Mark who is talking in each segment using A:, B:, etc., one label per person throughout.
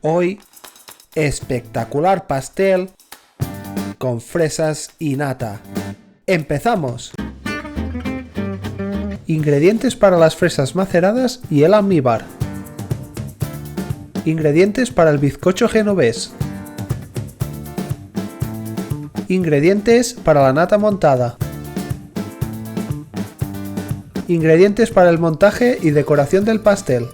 A: Hoy, espectacular pastel con fresas y nata. ¡Empezamos! Ingredientes para las fresas maceradas y el almíbar. Ingredientes para el bizcocho genovés. Ingredientes para la nata montada. Ingredientes para el montaje y decoración del pastel.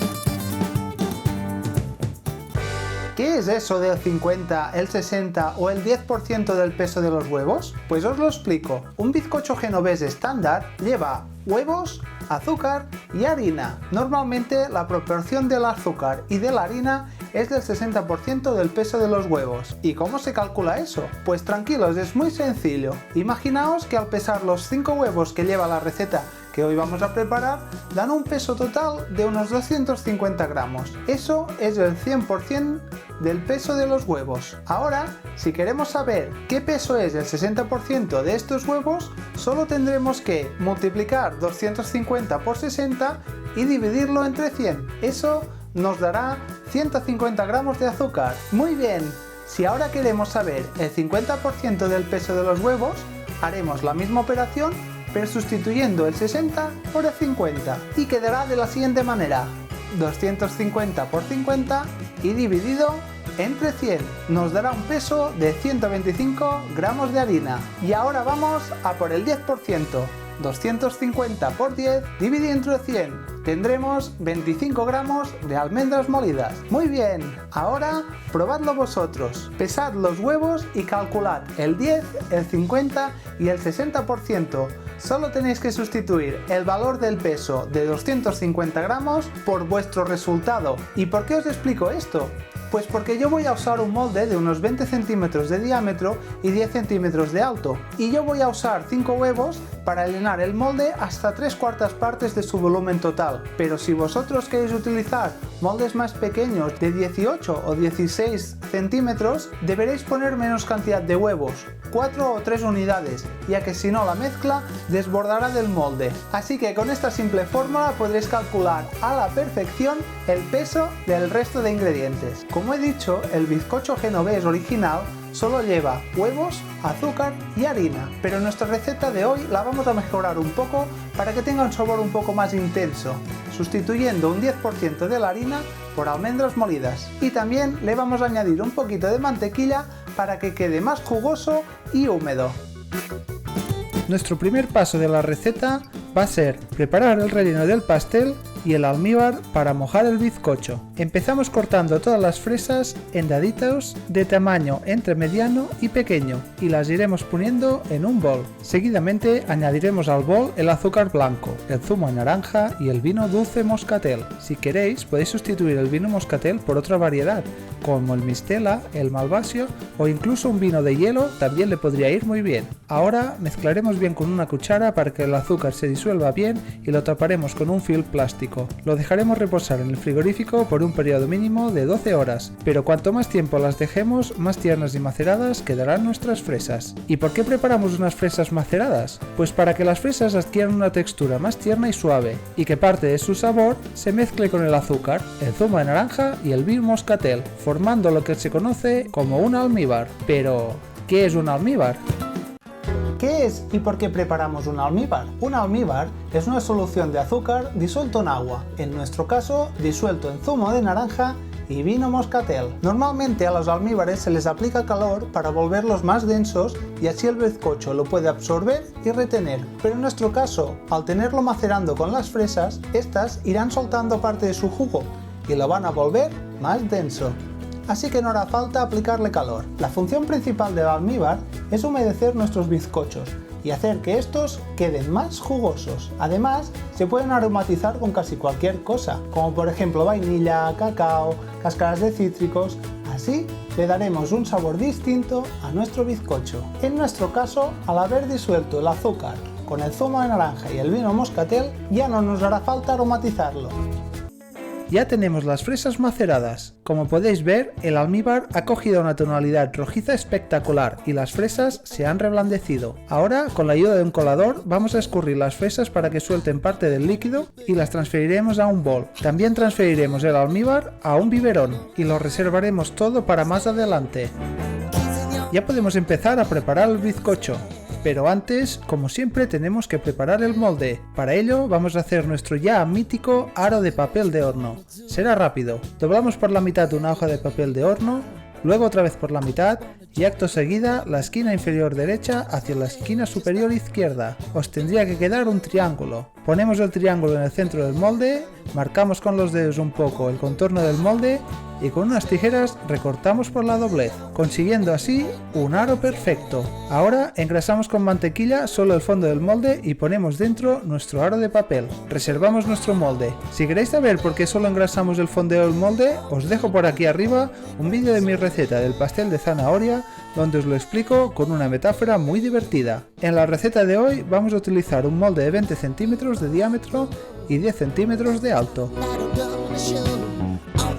A: ¿Qué es eso del 50, el 60 o el 10% del peso de los huevos? Pues os lo explico. Un bizcocho genovés estándar lleva huevos, azúcar y harina. Normalmente la proporción del azúcar y de la harina es del 60% del peso de los huevos. ¿Y cómo se calcula eso? Pues tranquilos, es muy sencillo. Imaginaos que al pesar los 5 huevos que lleva la receta que hoy vamos a preparar, dan un peso total de unos 250 gramos. Eso es el 100% del peso de los huevos. Ahora, si queremos saber qué peso es el 60% de estos huevos, solo tendremos que multiplicar 250 por 60 y dividirlo entre 100. Eso nos dará 150 gramos de azúcar. Muy bien, si ahora queremos saber el 50% del peso de los huevos, haremos la misma operación pero sustituyendo el 60 por el 50 y quedará de la siguiente manera: 250 por 50 y dividido entre 100 nos dará un peso de 125 gramos de harina. Y ahora vamos a por el 10%. 250 por 10 dividido entre 100 tendremos 25 gramos de almendras molidas. Muy bien, ahora probadlo vosotros. Pesad los huevos y calculad el 10, el 50 y el 60%. Solo tenéis que sustituir el valor del peso de 250 gramos por vuestro resultado. ¿Y por qué os explico esto? Pues porque yo voy a usar un molde de unos 20 centímetros de diámetro y 10 centímetros de alto. Y yo voy a usar 5 huevos para llenar el molde hasta 3/4 partes de su volumen total. Pero si vosotros queréis utilizar moldes más pequeños de 18 o 16 centímetros, deberéis poner menos cantidad de huevos, 4 o 3 unidades, ya que si no la mezcla desbordará del molde. Así que con esta simple fórmula podréis calcular a la perfección el peso del resto de ingredientes. Como he dicho, el bizcocho genovés original solo lleva huevos, azúcar y harina, pero nuestra receta de hoy la vamos a mejorar un poco para que tenga un sabor un poco más intenso, sustituyendo un 10% de la harina por almendras molidas. Y también le vamos a añadir un poquito de mantequilla para que quede más jugoso y húmedo. Nuestro primer paso de la receta va a ser preparar el relleno del pastel y el almíbar para mojar el bizcocho. Empezamos cortando todas las fresas en daditos de tamaño entre mediano y pequeño y las iremos poniendo en un bol. Seguidamente añadiremos al bol el azúcar blanco, el zumo de naranja y el vino dulce moscatel. Si queréis podéis sustituir el vino moscatel por otra variedad, como el mistela, el malvasio o incluso un vino de hielo también le podría ir muy bien. Ahora mezclaremos bien con una cuchara para que el azúcar se disuelva bien y lo taparemos con un film plástico. Lo dejaremos reposar en el frigorífico por un periodo mínimo de 12 horas, pero cuanto más tiempo las dejemos, más tiernas y maceradas quedarán nuestras fresas. ¿Y por qué preparamos unas fresas maceradas? Pues para que las fresas adquieran una textura más tierna y suave, y que parte de su sabor se mezcle con el azúcar, el zumo de naranja y el vino moscatel, formando lo que se conoce como un almíbar. Pero, ¿qué es un almíbar? ¿Qué es y por qué preparamos un almíbar? Un almíbar es una solución de azúcar disuelto en agua, en nuestro caso disuelto en zumo de naranja y vino moscatel. Normalmente a los almíbares se les aplica calor para volverlos más densos y así el bizcocho lo puede absorber y retener. Pero en nuestro caso, al tenerlo macerando con las fresas, estas irán soltando parte de su jugo y lo van a volver más denso. Así que no hará falta aplicarle calor. La función principal del almíbar es humedecer nuestros bizcochos y hacer que estos queden más jugosos. Además, se pueden aromatizar con casi cualquier cosa, como por ejemplo vainilla, cacao, cáscaras de cítricos. Así le daremos un sabor distinto a nuestro bizcocho. En nuestro caso, al haber disuelto el azúcar con el zumo de naranja y el vino moscatel, ya no nos hará falta aromatizarlo. Ya tenemos las fresas maceradas. Como podéis ver, el almíbar ha cogido una tonalidad rojiza espectacular y las fresas se han reblandecido. Ahora, con la ayuda de un colador, vamos a escurrir las fresas para que suelten parte del líquido y las transferiremos a un bol. También transferiremos el almíbar a un biberón y lo reservaremos todo para más adelante. Ya podemos empezar a preparar el bizcocho. Pero antes, como siempre, tenemos que preparar el molde. Para ello vamos a hacer nuestro ya mítico aro de papel de horno. Será rápido. Doblamos por la mitad una hoja de papel de horno, luego otra vez por la mitad y acto seguida la esquina inferior derecha hacia la esquina superior izquierda. Os tendría que quedar un triángulo. Ponemos el triángulo en el centro del molde, marcamos con los dedos un poco el contorno del molde y con unas tijeras recortamos por la doblez, consiguiendo así un aro perfecto. Ahora engrasamos con mantequilla solo el fondo del molde y ponemos dentro nuestro aro de papel. Reservamos nuestro molde. Si queréis saber por qué solo engrasamos el fondo del molde, os dejo por aquí arriba un vídeo de mi receta del pastel de zanahoria donde os lo explico con una metáfora muy divertida. En la receta de hoy vamos a utilizar un molde de 20 centímetros de diámetro y 10 centímetros de alto.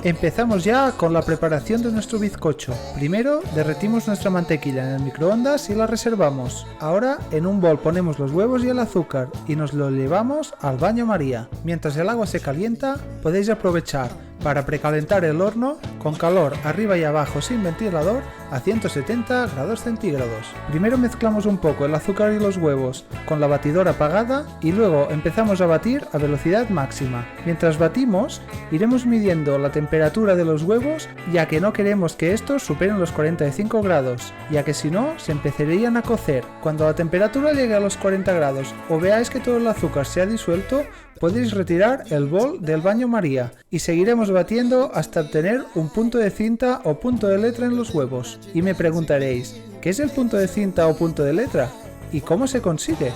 A: Empezamos ya con la preparación de nuestro bizcocho. Primero derretimos nuestra mantequilla en el microondas y la reservamos. Ahora en un bol ponemos los huevos y el azúcar y nos lo llevamos al baño María. Mientras el agua se calienta, podéis aprovechar para precalentar el horno con calor arriba y abajo sin ventilador a 170 grados centígrados. Primero mezclamos un poco el azúcar y los huevos con la batidora apagada y luego empezamos a batir a velocidad máxima. Mientras batimos, iremos midiendo la temperatura de los huevos, ya que no queremos que estos superen los 45 grados, ya que si no se empezarían a cocer. Cuando la temperatura llegue a los 40 grados o veáis que todo el azúcar se ha disuelto, podéis retirar el bol del baño María y seguiremos batiendo hasta obtener un punto de cinta o punto de letra en los huevos. Y me preguntaréis, ¿qué es el punto de cinta o punto de letra? ¿Y cómo se consigue?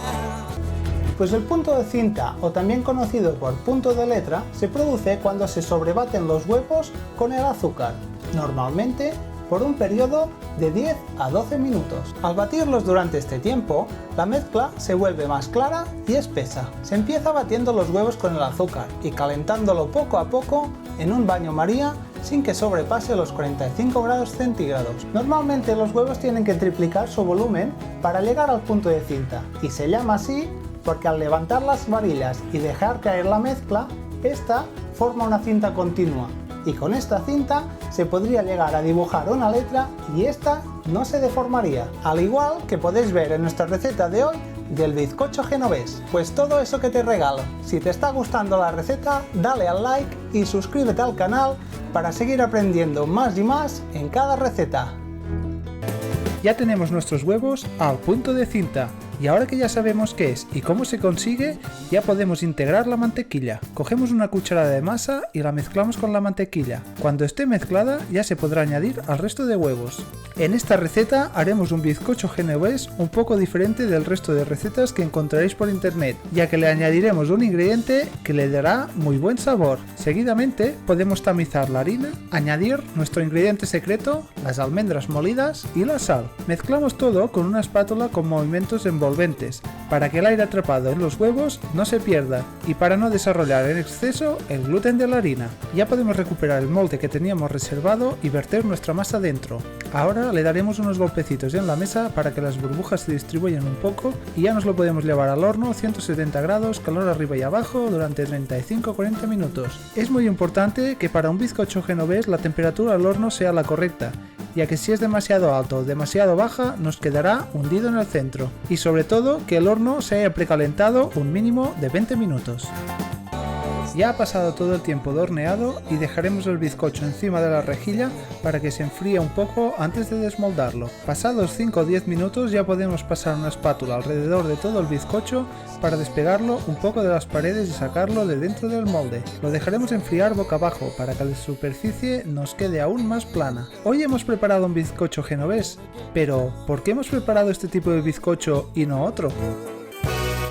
A: Pues el punto de cinta, o también conocido por punto de letra, se produce cuando se sobrebaten los huevos con el azúcar, normalmente por un periodo de 10 a 12 minutos. Al batirlos durante este tiempo, la mezcla se vuelve más clara y espesa. Se empieza batiendo los huevos con el azúcar y calentándolo poco a poco en un baño María sin que sobrepase los 45 grados centígrados. Normalmente los huevos tienen que triplicar su volumen para llegar al punto de cinta y se llama así porque al levantar las varillas y dejar caer la mezcla, esta forma una cinta continua. Y con esta cinta se podría llegar a dibujar una letra y esta no se deformaría, al igual que podéis ver en nuestra receta de hoy del bizcocho genovés. Pues todo eso que te regalo. Si te está gustando la receta, dale al like y suscríbete al canal para seguir aprendiendo más y más en cada receta. Ya tenemos nuestros huevos al punto de cinta. Y ahora que ya sabemos qué es y cómo se consigue, ya podemos integrar la mantequilla. Cogemos una cucharada de masa y la mezclamos con la mantequilla. Cuando esté mezclada ya se podrá añadir al resto de huevos. En esta receta haremos un bizcocho genovés un poco diferente del resto de recetas que encontraréis por internet, ya que le añadiremos un ingrediente que le dará muy buen sabor. Seguidamente podemos tamizar la harina, añadir nuestro ingrediente secreto, las almendras molidas y la sal. Mezclamos todo con una espátula con movimientos envolventes para que el aire atrapado en los huevos no se pierda y para no desarrollar en exceso el gluten de la harina. Ya podemos recuperar el molde que teníamos reservado y verter nuestra masa dentro. Ahora le daremos unos golpecitos en la mesa para que las burbujas se distribuyan un poco y ya nos lo podemos llevar al horno 170 grados, calor arriba y abajo durante 35-40 minutos. Es muy importante que para un bizcocho genovés la temperatura del horno sea la correcta, ya que si es demasiado alto o demasiado baja nos quedará hundido en el centro, y sobre todo que el horno se haya precalentado un mínimo de 20 minutos. Ya ha pasado todo el tiempo de horneado y dejaremos el bizcocho encima de la rejilla para que se enfríe un poco antes de desmoldarlo. Pasados 5 o 10 minutos ya podemos pasar una espátula alrededor de todo el bizcocho para despegarlo un poco de las paredes y sacarlo de dentro del molde. Lo dejaremos enfriar boca abajo para que la superficie nos quede aún más plana. Hoy hemos preparado un bizcocho genovés, pero ¿por qué hemos preparado este tipo de bizcocho y no otro?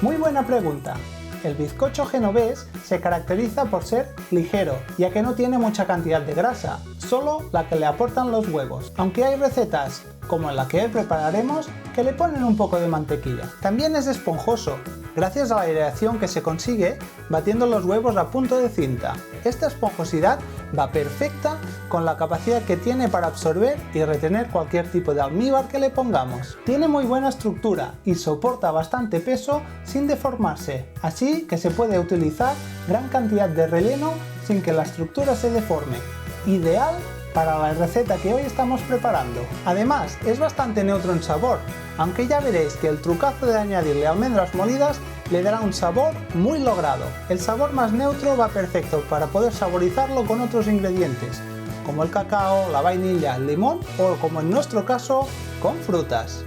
A: Muy buena pregunta. El bizcocho genovés se caracteriza por ser ligero, ya que no tiene mucha cantidad de grasa, solo la que le aportan los huevos, aunque hay recetas, como en la que hoy prepararemos, que le ponen un poco de mantequilla. También es esponjoso, gracias a la aireación que se consigue batiendo los huevos a punto de cinta. Esta esponjosidad va perfecta con la capacidad que tiene para absorber y retener cualquier tipo de almíbar que le pongamos. Tiene muy buena estructura y soporta bastante peso sin deformarse, así que se puede utilizar gran cantidad de relleno sin que la estructura se deforme. Ideal para la receta que hoy estamos preparando. Además, es bastante neutro en sabor, aunque ya veréis que el trucazo de añadirle almendras molidas le dará un sabor muy logrado. El sabor más neutro va perfecto para poder saborizarlo con otros ingredientes, como el cacao, la vainilla, el limón o, como en nuestro caso, con frutas.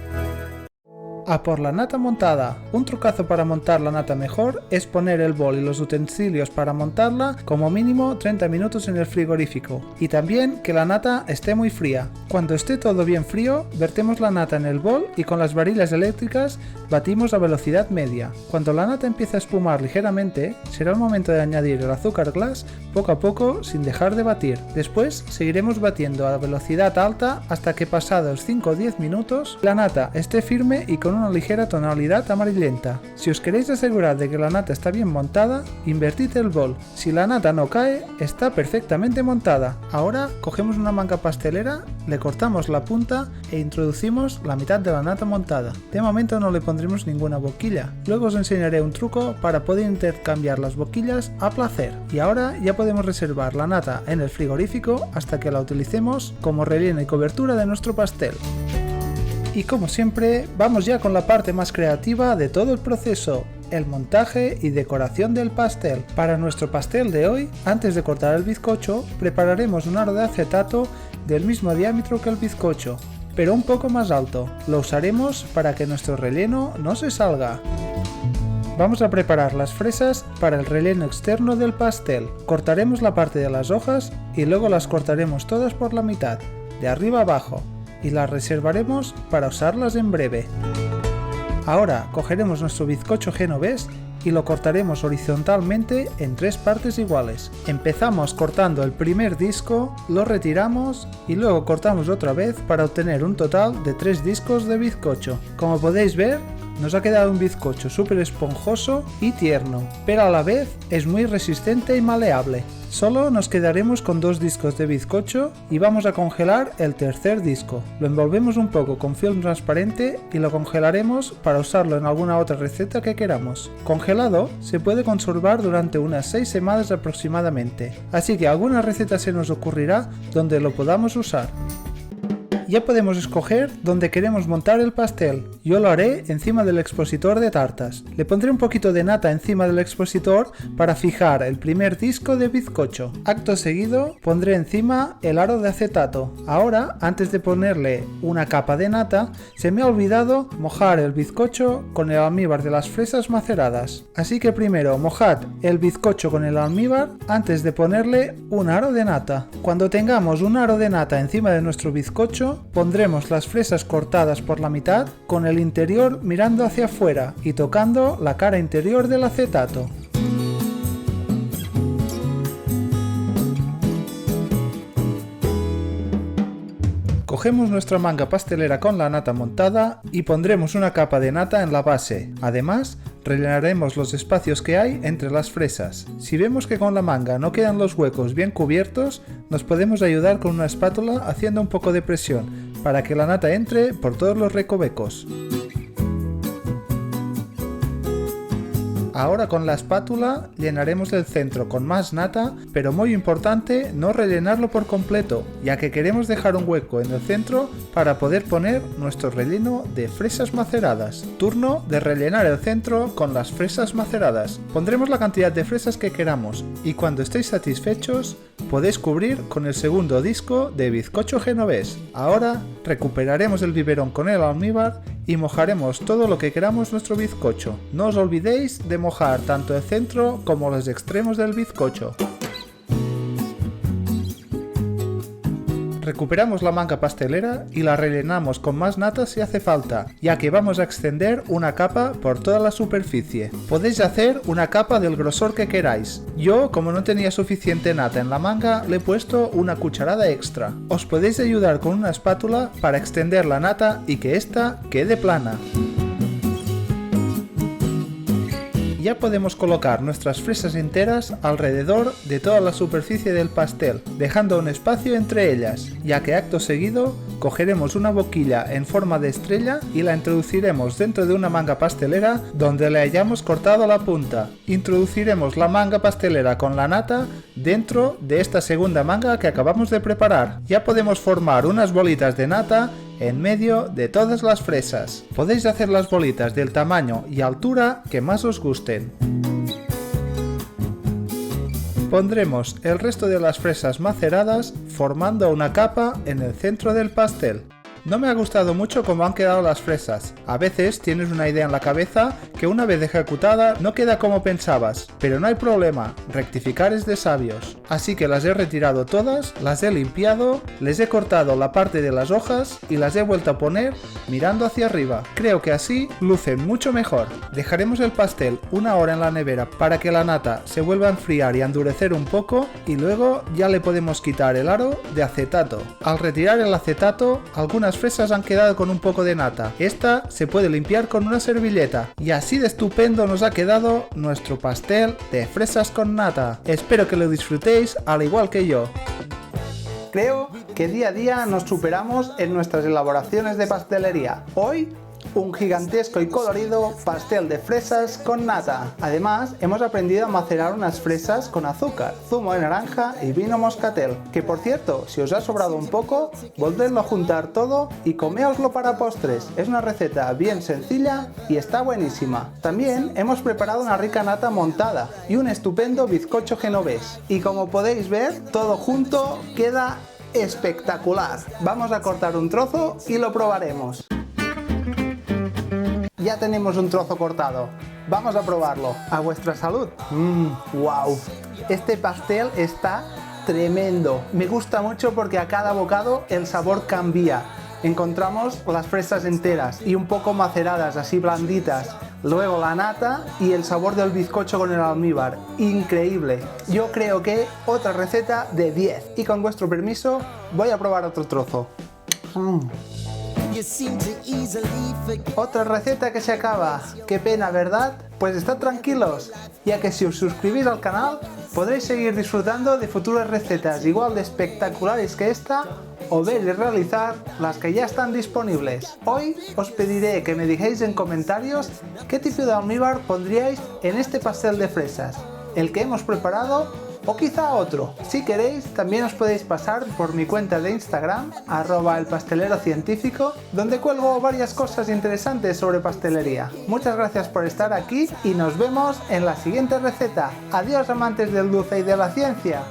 A: A por la nata montada. Un trucazo para montar la nata mejor es poner el bol y los utensilios para montarla como mínimo 30 minutos en el frigorífico, y también que la nata esté muy fría. Cuando esté todo bien frío, vertemos la nata en el bol y con las varillas eléctricas batimos a velocidad media. Cuando la nata empiece a espumar ligeramente, será el momento de añadir el azúcar glass poco a poco sin dejar de batir. Después seguiremos batiendo a velocidad alta hasta que pasados 5 o 10 minutos la nata esté firme y con una ligera tonalidad amarillenta. Si os queréis asegurar de que la nata está bien montada, invertid el bol. Si la nata no cae, está perfectamente montada. Ahora cogemos una manga pastelera, le cortamos la punta e introducimos la mitad de la nata montada. De momento no le pondremos ninguna boquilla. Luego os enseñaré un truco para poder intercambiar las boquillas a placer. Y ahora ya podemos reservar la nata en el frigorífico hasta que la utilicemos como relleno y cobertura de nuestro pastel. Y como siempre, vamos ya con la parte más creativa de todo el proceso, el montaje y decoración del pastel. Para nuestro pastel de hoy, antes de cortar el bizcocho, prepararemos un aro de acetato del mismo diámetro que el bizcocho, pero un poco más alto. Lo usaremos para que nuestro relleno no se salga. Vamos a preparar las fresas para el relleno externo del pastel. Cortaremos la parte de las hojas y luego las cortaremos todas por la mitad, de arriba a abajo, y las reservaremos para usarlas en breve. Ahora cogeremos nuestro bizcocho genovés y lo cortaremos horizontalmente en 3 partes iguales. Empezamos cortando el primer disco, lo retiramos y luego cortamos otra vez para obtener un total de 3 discos de bizcocho. Como podéis ver, nos ha quedado un bizcocho súper esponjoso y tierno, pero a la vez es muy resistente y maleable. Solo nos quedaremos con 2 discos de bizcocho y vamos a congelar el tercer disco. Lo envolvemos un poco con film transparente y lo congelaremos para usarlo en alguna otra receta que queramos. Congelado se puede conservar durante unas 6 semanas aproximadamente, así que alguna receta se nos ocurrirá donde lo podamos usar. Ya podemos escoger dónde queremos montar el pastel. Yo lo haré encima del expositor de tartas. Le pondré un poquito de nata encima del expositor para fijar el primer disco de bizcocho. Acto seguido pondré encima el aro de acetato. Ahora, antes de ponerle una capa de nata, se me ha olvidado mojar el bizcocho con el almíbar de las fresas maceradas. Así que primero mojad el bizcocho con el almíbar antes de ponerle un aro de nata. Cuando tengamos un aro de nata encima de nuestro bizcocho, pondremos las fresas cortadas por la mitad con el interior mirando hacia afuera y tocando la cara interior del acetato. Cogemos nuestra manga pastelera con la nata montada y pondremos una capa de nata en la base. Además, rellenaremos los espacios que hay entre las fresas. Si vemos que con la manga no quedan los huecos bien cubiertos, nos podemos ayudar con una espátula haciendo un poco de presión para que la nata entre por todos los recovecos. Ahora con la espátula llenaremos el centro con más nata, pero muy importante no rellenarlo por completo, ya que queremos dejar un hueco en el centro para poder poner nuestro relleno de fresas maceradas. Turno de rellenar el centro con las fresas maceradas. Pondremos la cantidad de fresas que queramos y cuando estéis satisfechos podéis cubrir con el segundo disco de bizcocho genovés. Ahora recuperaremos el biberón con el almíbar y mojaremos todo lo que queramos nuestro bizcocho. No os olvidéis de mojar tanto el centro como los extremos del bizcocho. Recuperamos la manga pastelera y la rellenamos con más nata si hace falta, ya que vamos a extender una capa por toda la superficie. Podéis hacer una capa del grosor que queráis. Yo, como no tenía suficiente nata en la manga, le he puesto una cucharada extra. Os podéis ayudar con una espátula para extender la nata y que ésta quede plana. y ya podemos colocar nuestras fresas enteras alrededor de toda la superficie del pastel, dejando un espacio entre ellas, ya que acto seguido cogeremos una boquilla en forma de estrella y la introduciremos dentro de una manga pastelera donde le hayamos cortado la punta. Introduciremos la manga pastelera con la nata dentro de esta segunda manga que acabamos de preparar. Ya podemos formar unas bolitas de nata en medio de todas las fresas. Podéis hacer las bolitas del tamaño y altura que más os gusten. Pondremos el resto de las fresas maceradas formando una capa en el centro del pastel. No me ha gustado mucho cómo han quedado las fresas. A veces tienes una idea en la cabeza que una vez ejecutada no queda como pensabas, pero no hay problema, rectificar es de sabios. Así que las he retirado todas, las he limpiado, les he cortado la parte de las hojas y las he vuelto a poner mirando hacia arriba. Creo que así lucen mucho mejor. Dejaremos el pastel una hora en la nevera para que la nata se vuelva a enfriar y a endurecer un poco y luego ya le podemos quitar el aro de acetato. Al retirar el acetato, algunas fresas han quedado con un poco de nata. Esta se puede limpiar con una servilleta y así de estupendo nos ha quedado nuestro pastel de fresas con nata. Espero que lo disfrutéis al igual que yo. Creo que día a día nos superamos en nuestras elaboraciones de pastelería. Hoy un gigantesco y colorido pastel de fresas con nata. Además, hemos aprendido a macerar unas fresas con azúcar, zumo de naranja y vino moscatel. Que por cierto, si os ha sobrado un poco, volvedlo a juntar todo y coméoslo para postres. Es una receta bien sencilla y está buenísima. También hemos preparado una rica nata montada y un estupendo bizcocho genovés. Y como podéis ver, todo junto queda espectacular. Vamos a cortar un trozo y lo probaremos. Ya tenemos un trozo cortado. Vamos a probarlo. A vuestra salud. ¡Wow! Este pastel está tremendo. Me gusta mucho porque a cada bocado el sabor cambia. Encontramos las fresas enteras y un poco maceradas, así blanditas. Luego la nata y el sabor del bizcocho con el almíbar. Increíble. Yo creo que otra receta de 10. Y con vuestro permiso voy a probar otro trozo. Otra receta que se acaba. Qué pena, ¿verdad? Pues estad tranquilos, ya que si os suscribís al canal podréis seguir disfrutando de futuras recetas igual de espectaculares que esta o ver y realizar las que ya están disponibles. Hoy os pediré que me dejéis en comentarios qué tipo de almíbar pondríais en este pastel de fresas, el que hemos preparado o quizá otro. Si queréis, también os podéis pasar por mi cuenta de Instagram, @elpastelerocientífico, donde cuelgo varias cosas interesantes sobre pastelería. Muchas gracias por estar aquí y nos vemos en la siguiente receta. Adiós, amantes del dulce y de la ciencia.